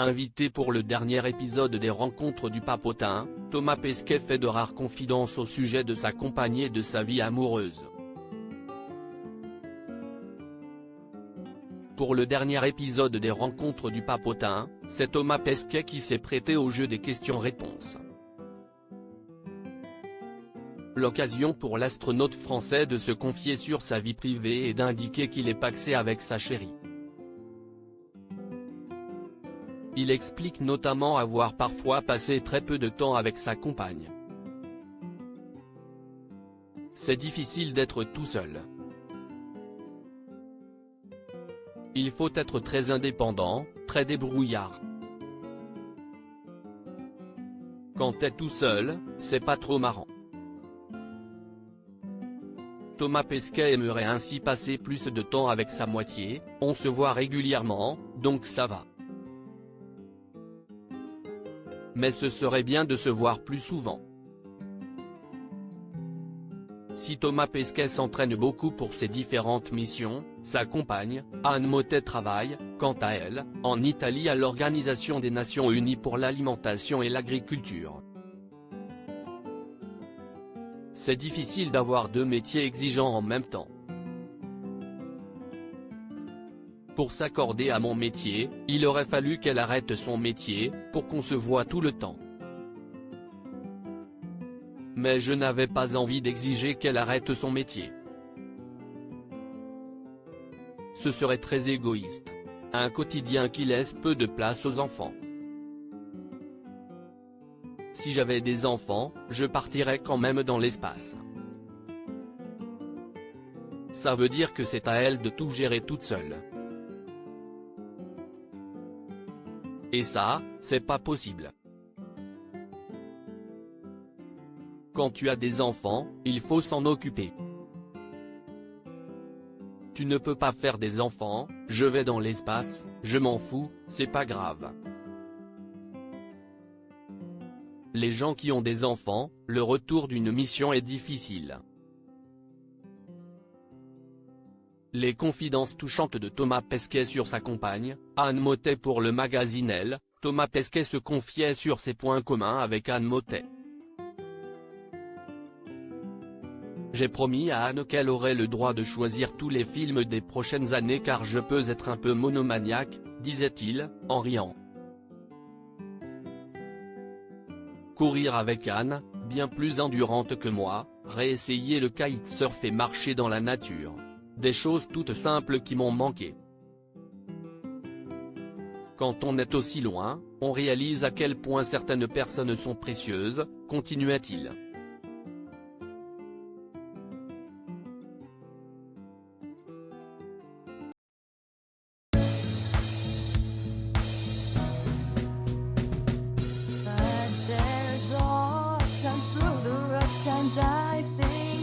Invité pour le dernier épisode des Rencontres du Papotin, Thomas Pesquet fait de rares confidences au sujet de sa compagne et de sa vie amoureuse. Pour le dernier épisode des Rencontres du Papotin, c'est Thomas Pesquet qui s'est prêté au jeu des questions-réponses. L'occasion pour l'astronaute français de se confier sur sa vie privée et d'indiquer qu'il est pacsé avec sa chérie. Il explique notamment avoir parfois passé très peu de temps avec sa compagne. C'est difficile d'être tout seul. Il faut être très indépendant, très débrouillard. Quand t'es tout seul, c'est pas trop marrant. Thomas Pesquet aimerait ainsi passer plus de temps avec sa moitié, on se voit régulièrement, donc ça va. Mais ce serait bien de se voir plus souvent. Si Thomas Pesquet s'entraîne beaucoup pour ses différentes missions, sa compagne, Anne Mottet travaille, quant à elle, en Italie à l'Organisation des Nations Unies pour l'alimentation et l'agriculture. C'est difficile d'avoir deux métiers exigeants en même temps. Pour s'accorder à mon métier, il aurait fallu qu'elle arrête son métier, pour qu'on se voit tout le temps. Mais je n'avais pas envie d'exiger qu'elle arrête son métier. Ce serait très égoïste. Un quotidien qui laisse peu de place aux enfants. Si j'avais des enfants, je partirais quand même dans l'espace. Ça veut dire que c'est à elle de tout gérer toute seule. Et ça, c'est pas possible. Quand tu as des enfants, il faut s'en occuper. Tu ne peux pas faire des enfants, je vais dans l'espace, je m'en fous, c'est pas grave. Les gens qui ont des enfants, le retour d'une mission est difficile. Les confidences touchantes de Thomas Pesquet sur sa compagne, Anne Mottet pour le magazine Elle, Thomas Pesquet se confiait sur ses points communs avec Anne Mottet. J'ai promis à Anne qu'elle aurait le droit de choisir tous les films des prochaines années car je peux être un peu monomaniaque, disait-il, en riant. Courir avec Anne, bien plus endurante que moi, réessayer le kitesurf et marcher dans la nature. Des choses toutes simples qui m'ont manqué. Quand on est aussi loin, on réalise à quel point certaines personnes sont précieuses, continuait-il. But there's all times through the rough times I think